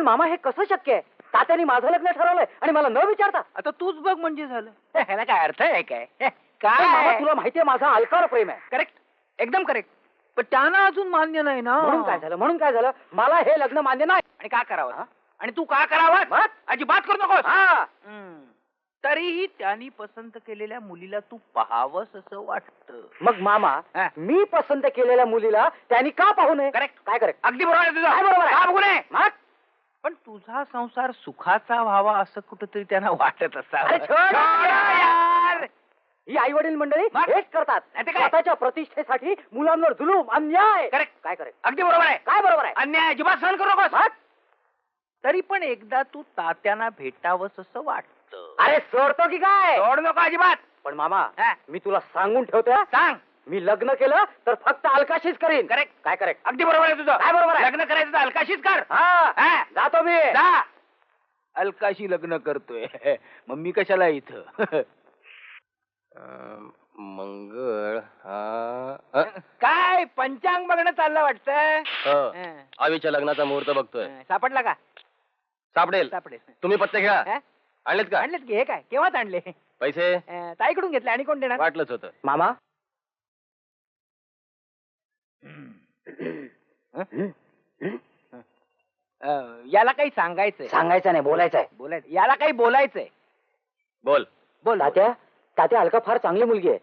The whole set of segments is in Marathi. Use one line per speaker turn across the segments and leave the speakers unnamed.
मामा हे कसं शक्य आहे? तात्याने माझं लग्न ठरवलंय आणि मला न विचारता.
आता तूच बघ म्हणजे झालं. ह्याला काय अर्थ आहे काय?
पण मामा
काय
तुला माहितीये माझा अलकार प्रेम आहे.
करेक्ट, एकदम करेक्ट. पण त्यांना अजून मान्य नाही ना.
म्हणून काय झालं मला हे लग्न मान्य नाही.
आणि का करावं? आणि तू का करावं? अजिबात करू नकोस. तरीही त्यांनी पसंत केलेल्या मुलीला तू पाहावंस असं वाटतं.
मग मामा मी पसंत केलेल्या मुलीला त्यांनी का पाहू नये?
करेक्ट,
काय करेक्ट?
अगदी बरोबर आहे तुझं.
काय बरोबर आहे?
का बघू नये? मग पण तुझा संसार सुखाचा व्हावा असं कुठंतरी त्यांना वाटत
अरे
असावं.
छोड
यार,
ही आई वडील मंडळी
मग?
हेच करतात.
नाही ते काय?
स्वतःच्या प्रतिष्ठेसाठी मुलांवर जुलूम अन्याय.
करेक्ट,
काय करेक्ट?
अगदी बरोबर आहे.
काय बरोबर आहे?
अन्याय अजिबात सहन करू नकोस. तरी पण एकदा तू तात्यांना भेटावंस असं वाटतं.
अरे सोडतो की काय?
सोड नको अजिबात.
पण मामा
हा.
मी तुला सांगून ठेवतोय,
सांग.
मी लग्न केलं तर फक्त अलकाशीच करीन.
करेक्ट,
काय करेक्ट?
अगदी बरोबर आहे तुझं.
काय बरोबर आहे?
लग्न करायचं तर अलकाशीच कर.
हा जातो मी.
जा. अलकाशी लग्न करतोय मग मी कशाला इथं?
मंगळ
काय पंचांग बघणं चाललं वाटतं.
आवीच्या लग्नाचा मुहूर्त बघतोय.
सापडला का?
सापडेल.
सापडेल.
तुम्ही पत्ते घ्या. आणलेत का?
आणलेत की. हे काय केव्हाच आणले?
पैसे
ताईकडून घेतले. आणि कोण देणार?
वाटलंच होतं.
मामा
याला काही सांगायचंय.
सांगायचं नाही बोलायचं आहे.
बोलायचं. याला काही बोलायचंय.
बोल.
बोल.
तात्या अलका फार चांगली मुलगी आहे.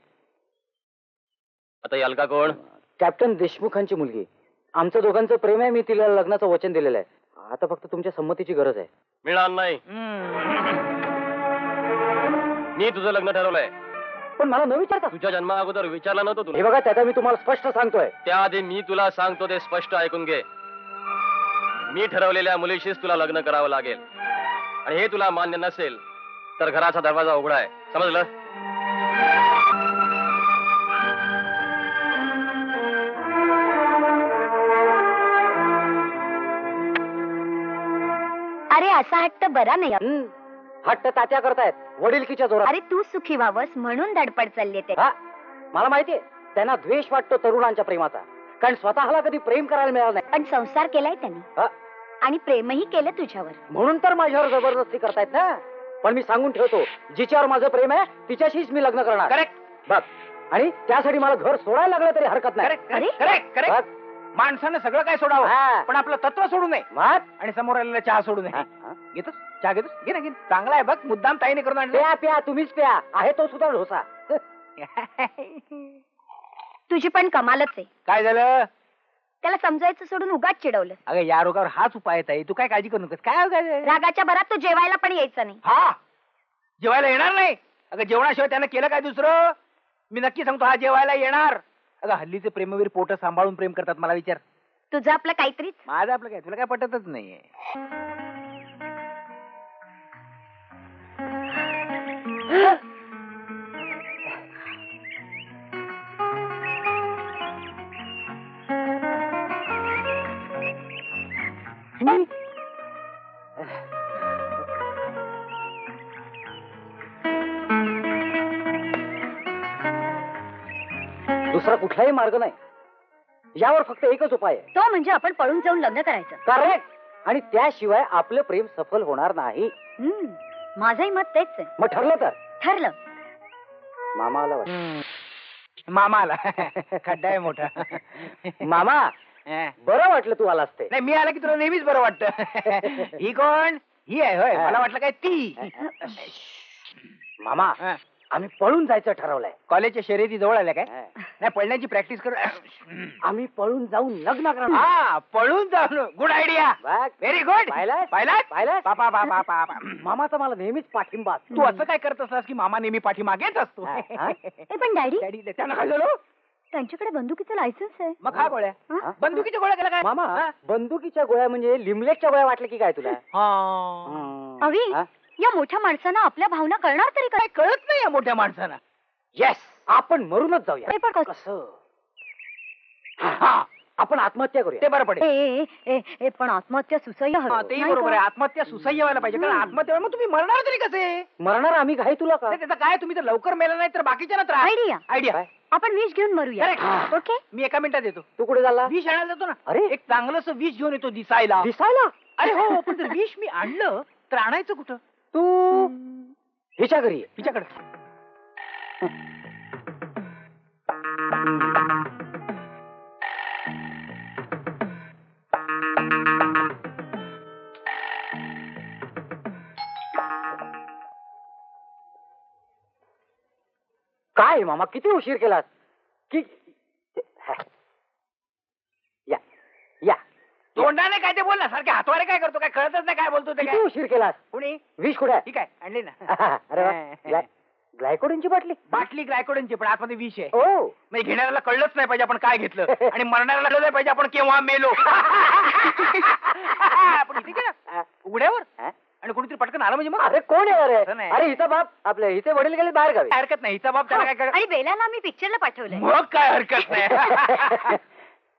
आता ही अलका कोण?
कॅप्टन देशमुखांची मुलगी. आमचं दोघांचं प्रेम आहे. मी तिला लग्नाचं वचन दिलेलं आहे. आता फक्त तुमच्या संमतीची गरज आहे.
मिळणार नाही. मी तुझं लग्न ठरवलंय.
पण मला न विचारता.
तुझ्या जन्मा अगोदर विचारलं नव्हतं
हे
तुला.
बघा त्याचा मी तुम्हाला स्पष्ट सांगतोय.
त्याआधी मी तुला सांगतो ते स्पष्ट ऐकून घे. मी ठरवलेल्या मुलीशीच तुला लग्न करावं लागेल. आणि हे तुला मान्य नसेल तर घराचा दरवाजा उघडा आहे. समजलं?
अरे असा हट्ट बरा नाही.
हट्ट तात्या करतायत वडीलकीच्या जोरात.
अरे तू सुखी व्हावस म्हणून धडपड चालली ते.
मला माहितीये त्यांना द्वेष वाटतो तरुणांच्या प्रेमाचा. कारण स्वतःला कधी प्रेम करायला मिळालं नाही.
पण संसार केलाय त्यांनी आणि प्रेमही केलं तुझ्यावर.
म्हणून तर माझ्यावर जबरदस्ती करतायत ना. पण मी सांगून ठेवतो जिच्यावर माझं प्रेम आहे तिच्याशीच मी लग्न करणार.
करेक्ट
बघ. आणि त्यासाठी मला घर सोडायला लागलं तरी हरकत नाही.
Correct correct correct. माणसानं सगळं काय सोडावं पण आपलं तत्व सोडू नये. आणि समोर आलेला चहा सोडू नये. घेतोस चहा? घेतोस? घे ना घे. चांगला आहे बघ. मुद्दाम ताईने करून आणलं.
प्या प्या तुम्हीच प्या. आहे तो सुद्धा ढोसा.
तुझी पण कमालच आहे.
काय झालं?
त्याला समजायचं सोडून उगाच चिडवलं.
अगं या रोगावर हाच उपाय आहे ताई. तू काय काळजी करू नकोस. काय
रागाच्या भरात तू जेवायला पण यायचं नाही.
हा जेवायला येणार नाही? अगं जेवणाशिवाय त्यानं केलं काय दुसरं? मी नक्की सांगतो हा जेवायला येणार. अगं हल्लीचे प्रेमवीर पोट सांभाळून प्रेम करतात. मला विचार.
तुझं आपलं काहीतरीच.
माझं आपलं काय? तुला काय पटतच नाहीये.
दुसरा कुठलाही मार्ग नाही. यावर फक्त एकच उपाय आहे.
तो म्हणजे आपण पळून जाऊन लग्न करायचं.
करेक्ट. आणि त्याशिवाय आपलं प्रेम सफल होणार नाही.
माझंही मत तेच आहे.
मग ठरलं तर?
ठरलं.
मामा आला वाटतं.
मामाला खड्डा आहे मोठा.
मामा बरं वाटलं तू आलास ते.
नाही मी आला की तुला नेहमीच बरं वाटतं. ही कोण? ही आहे होय. मला वाटलं काय ती.
मामा आम्ही पळून जायचं ठरवलंय.
कॉलेजच्या शर्यती जवळ आल्या काय? नाही पळण्याची प्रॅक्टिस करू.
आम्ही पळून जाऊन लग्न करणार.
हा पळून जाऊन. Good idea. Very good.
पाहिलं
पापा
मामाचा मला नेहमीच पाठिंबा.
तू असं काय करत असलास की मामा नेहमी पाठीमागेच असतो.
पण डॅडी
त्यांना काय झालं?
त्यांच्याकडे बंदुकीचं लायसन्स आहे.
मग हा गोळ्या बंदुकीच्या गोळ्या केला काय?
मामा बंदुकीच्या गोळ्या म्हणजे लिमलेटच्या गोळ्या वाटल्या की काय तुला?
अवी या मोठ्या माणसांना आपल्या भावना कळणार तरी
काय कळत नाही या मोठ्या माणसाला.
येस आपण मरूनच जाऊया.
पण
कसं? आपण आत्महत्या करूया.
ते बरं पडेल.
पण आत्महत्या सुसह्य हवी.
तेही
नाही
बरोबर
का?
आहे. आत्महत्या सुसह्य व्हायला पाहिजे, कारण आत्महत्या मग तुम्ही मरणार तरी कसे?
मरणार आम्ही घाई तुला का?
नाही, त्याचं काय, तुम्ही तर लवकर मेला नाही तर बाकीच्या ना त्रास.
आयडिया.
आयडिया.
आपण विष घेऊन मरूया.
Correct.
ओके.
मी एका मिनिटात येतो.
तू कुठे झाला?
विष आणायला जातो ना.
अरे
एक चांगलंसं विष घेऊन येतो दिसायला.
दिसायला
अरे हो, पण जर विष मी आणलं तर आणायचं कुठं?
तू हिच्या घरी ये.
तिच्याकडे.
काय मामा किती उशीर केलास की या या
तोंडाने काय ते बोल ना, सारखे हातवारे काय करतो, काय कळतच नाही काय बोलतो ते
किती
काय.
उशीर केलास?
कुणी?
विष कुठे आहे?
ठीक आहे, आणली ना.
अरे वा. ग्लायकोडीनची बाटली.
बाटली ग्लायकोडनची, पण आतमध्ये विष आहे.
ओ
म्हणजे घेणाऱ्याला कळलंच नाही पाहिजे आपण काय घेतलं, आणि मरणाऱ्याला कळलं नाही पाहिजे आपण केव्हा मेलो. आपण इथे गेला उघड्यावर, आणि कोणीतरी पटकन आलं म्हणजे मग
अरे कोण आहे?
असं
अरे
नाही.
अरे हिचा बाप आपले हिचे वडील गेले बाहेर गावी.
काय हरकत नाही, हिचा बाप त्याला काय कळ.
आणि बेलाला आम्ही पिक्चरला पाठवलंय.
मग काय हरकत नाही.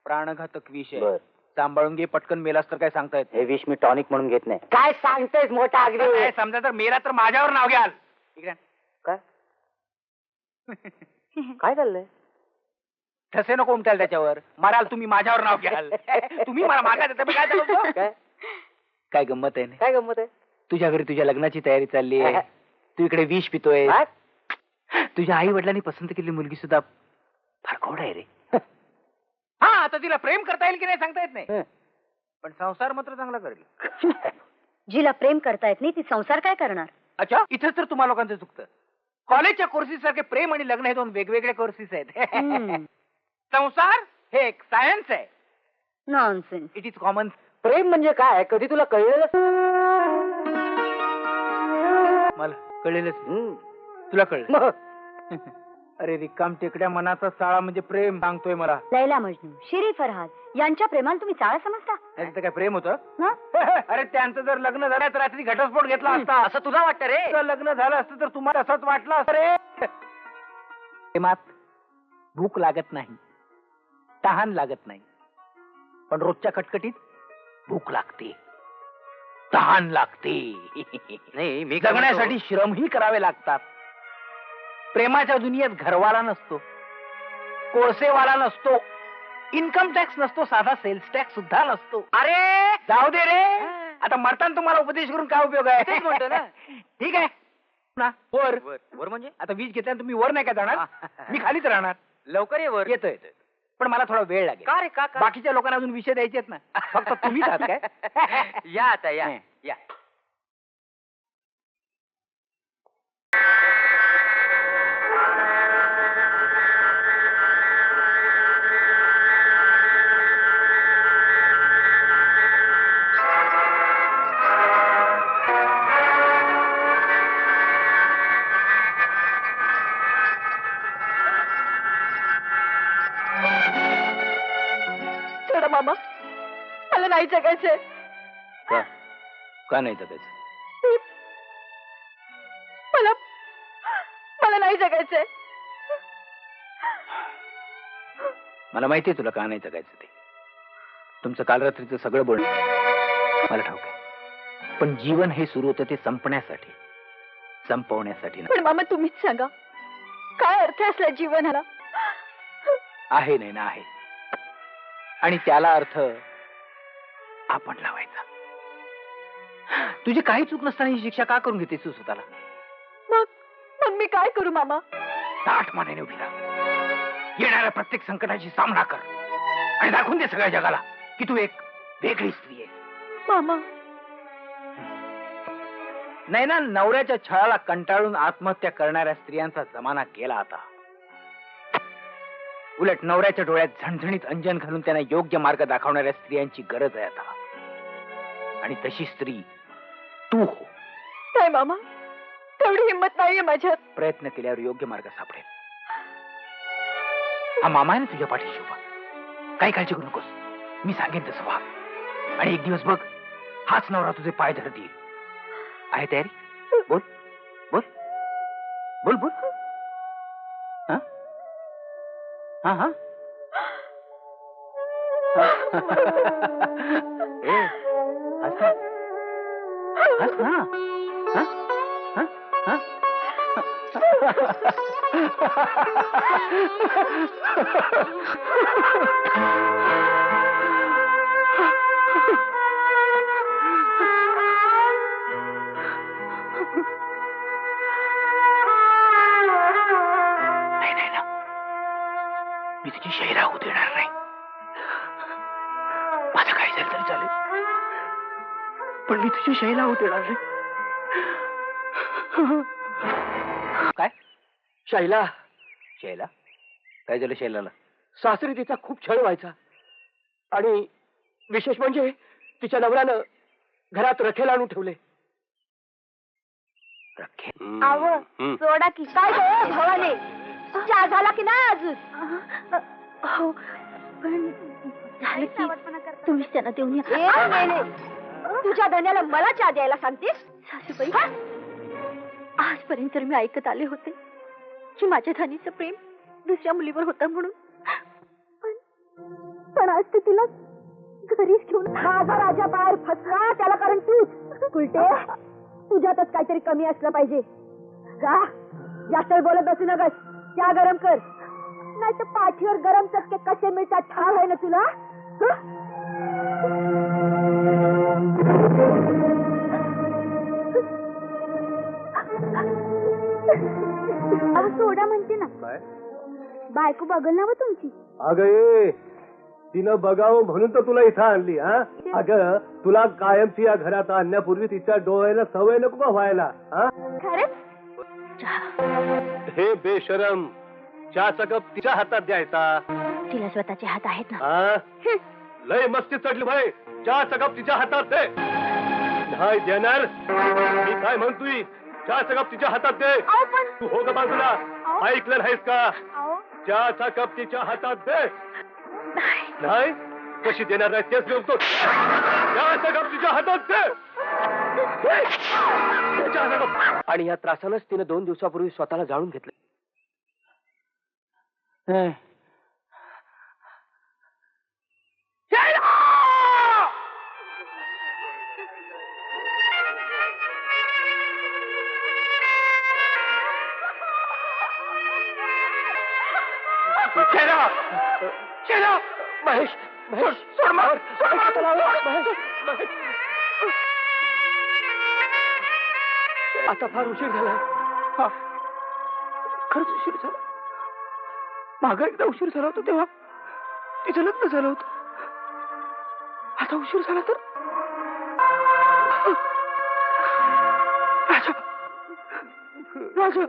प्राणघातक विष आहे,
बर.
सांभाळून घे, पटकन मेलास तर काय सांगता येत
हे विष मी टॉनिक म्हणून घेत नाही. काय सांगतेस मोठा
नाही.
अगदी?
समजा तर मेला तर माझ्यावर नाव घ्याल. इकडे आण.
काय काय चाललंय?
ठसे नको उमटाल त्याच्यावर, माराल तुम्ही माझ्यावर नाव घ्याल. तुम्ही मला मागा देता, मी काय चालवतो?
काय
काय गंमत आहे ना,
काय गंमत आहे?
तुझ्या घरी तुझ्या लग्नाची तयारी चालली आहे, तू इकडे विष पितोय.
काय?
तुझ्या आई वडिलांनी पसंत केलेली मुलगी सुद्धा फार खोड आहे रे. हा, आता तिला प्रेम करता येईल की नाही सांगता येत नाही,
हं.
पण संसार मात्र चांगला करेल.
जिला प्रेम करता येत नाही ती संसार काय करणार?
अच्छा, इथेच तर तुम्हा लोकांचं चुकतं. कॉलेजच्या कोर्सेस सारखे प्रेम आणि लग्न हे दोन वेगवेगळे कोर्सेस आहेत. संसार हे एक सायन्स आहे.
नॉनसेन्स.
It is common.
प्रेम म्हणजे काय कधी तुला कळलेलं?
मला कळेलच. तुला कळलं?
मग
अरे रिकाम टेकड्या मनाचा साळा म्हणजे प्रेम सांगतोय मला.
लैला मजनू, शिरी फरहाद यांच्या प्रेमाला तुम्ही चाळा समजता?
नाही तिथं काय प्रेम होतं?
हं?
अरे त्यांचं जर लग्न झालं तर रात्री घटस्फोट घेतला असता.
असं तुला वाटतं रे?
जर लग्न झालं असतं तर तुम्हाला असंच वाटलं असतं रे. प्रेमात भूक लागत नाही, तहान लागत नाही, पण रोजच्या कटकटीत भूक लागते, तहान लागते.
नाही मी
जगण्यासाठी श्रमही करावे लागतात. प्रेमाच्या दुनियेत घरवाला नसतो, कोळसेवाला नसतो, इन्कम टॅक्स नसतो, साधा सेल्स टॅक्स सुद्धा नसतो.
अरे
जाऊ दे रे, आता मरताना तुम्हाला उपदेश करून काय उपयोग आहे?
तेच म्हणतो ना.
ठीक आहे ना, वर
वर म्हणजे
आता वीज घेतल्यानंतर तुम्ही वर नाही का जाणार? मी खालीच राहणार.
लवकर ये वर.
येतोय, पण मला थोडा वेळ लागेल.
का रे का
बाकीच्या लोकांना अजून विषय द्यायचे आहेत ना, फक्त तुम्हीच आहात काय?
या आता या या.
सोडा मामा, मला नाही जगायचंय.
का नाही जगायचं?
मला मला नाही जगायचंय.
मला माहितीये तुला का नाही जगायचं ते. तुमचं काल रात्रीचं सगळं बोलणं मला ठाऊक आहे, पण जीवन हे सुरू होतं ते संपण्यासाठी, संपवण्यासाठी नाही.
पण मामा तुम्हीच सांगा, काय अर्थ असला जीवनाला?
आहे नाही ना आहे, आणि त्याला अर्थ आपण लावायचा. तुझी काही चूक नसताना ही शिक्षा का करून घेतेस तू स्वतःला?
मग मग मी काय करू मामा?
ताठ मानेने उभी राहा, येणाऱ्या प्रत्येक संकटाशी सामना कर, आणि दाखवून दे सगळ्या जगाला की तू एक वेगळी स्त्री आहे.
मामा
नाही ना, नवऱ्याच्या छळाला कंटाळून आत्महत्या करणाऱ्या स्त्रियांचा जमाना गेला आता. उलट नवऱ्याच्या डोळ्यात झणझणीत अंजन घालून त्यांना योग्य मार्ग दाखवणाऱ्या स्त्रियांची गरज आहे आता. आणि तशी स्त्री तू हो.
काय मामा, तेवढी हिंमत नाहीये माझ्यात.
प्रयत्न केल्यावर योग्य मार्ग सापडेल. हा मामा आहे ना तुझ्या पाठीशी उभा, काही काळजी करू नकोस. मी सांगेन तसं वाग, आणि एक दिवस बघ हाच नवरा तुझे पाय धरत येईल. आहे तयारी? बोल बोल बोल बोल. हा हा हा ए, हस ना. हस ना. हं? हं? हं? नाही नाही ना, मी तुझी शैरा होऊ देणार नाही. माझं काय झालं तरी चालेल, पण मी तुझी शैला होऊ देणार नाही. काय
शैला,
शैला? काय झालं शैलाला?
सासरी तिचा खूप छळ व्हायचा आणि विशेष म्हणजे तिच्या नवऱ्यानं घरात रखेल आणून ठेवले.
रखे?
आव सोडा की काय भावाने चहा झाला की नाही अजून? हो पण झालं की तुम्हीच त्यांना देऊन या. तुझ्या धन्याला मला चहा द्यायला सांगतेस? सासूबाई, आजपर्यंत तर मी ऐकत आले होते की माझ्या धनीचं प्रेम दुसऱ्या मुलीवर होतं म्हणून, पण आज ते तिला घरीच घेऊन माझा राजा बाहेर फसला त्याला कारण तूच. उलटे तुझ्यातच काहीतरी कमी असलं पाहिजे. जा, जास्त बोलत बसू नकस. चहा गरम कर, नाही तर पाठीवर गरम चटके कसे मिळतात ठाव आहे ना तुला. सोडा म्हणते ना, बायको बघल ना व तुमची.
अगं ये, तिनं बघावं म्हणून तर तुला इथं आणली. हा अगं, तुला कायमची या घरात आणण्यापूर्वी तिच्या डोळ्याला सवय नको का व्हायला? हा
खरंच
हे बेशरम, चहाचा कप तिच्या हातात द्यायचा.
तिला स्वतःचे हात आहेत ना.
हा लय मस्ती चढली भाई. चहाचा कप तिच्या हातात दे. नाही देणार? मी काय म्हणतोय, चहाचा कप तिच्या हातात दे. तू हो का बाजूला? ऐकलं नाहीस का? चहाचा कप तिच्या हातात दे. नाही कशी देणार नाही तेच बोलतो. चहाचा कप तिच्या हातात दे. चहाचा कप. आणि या त्रासानंच तिने 2 दिवसापूर्वी स्वतःला जाळून घेतले. महेश, महेश, सोड मार. महेश, आता फार उशीर झाला. खरंच उशीर झाला. मागं एकदा उशीर झाला होता तेव्हा तिचं लग्न झालं होतं. आता उशीर झाला तर राजा, राजा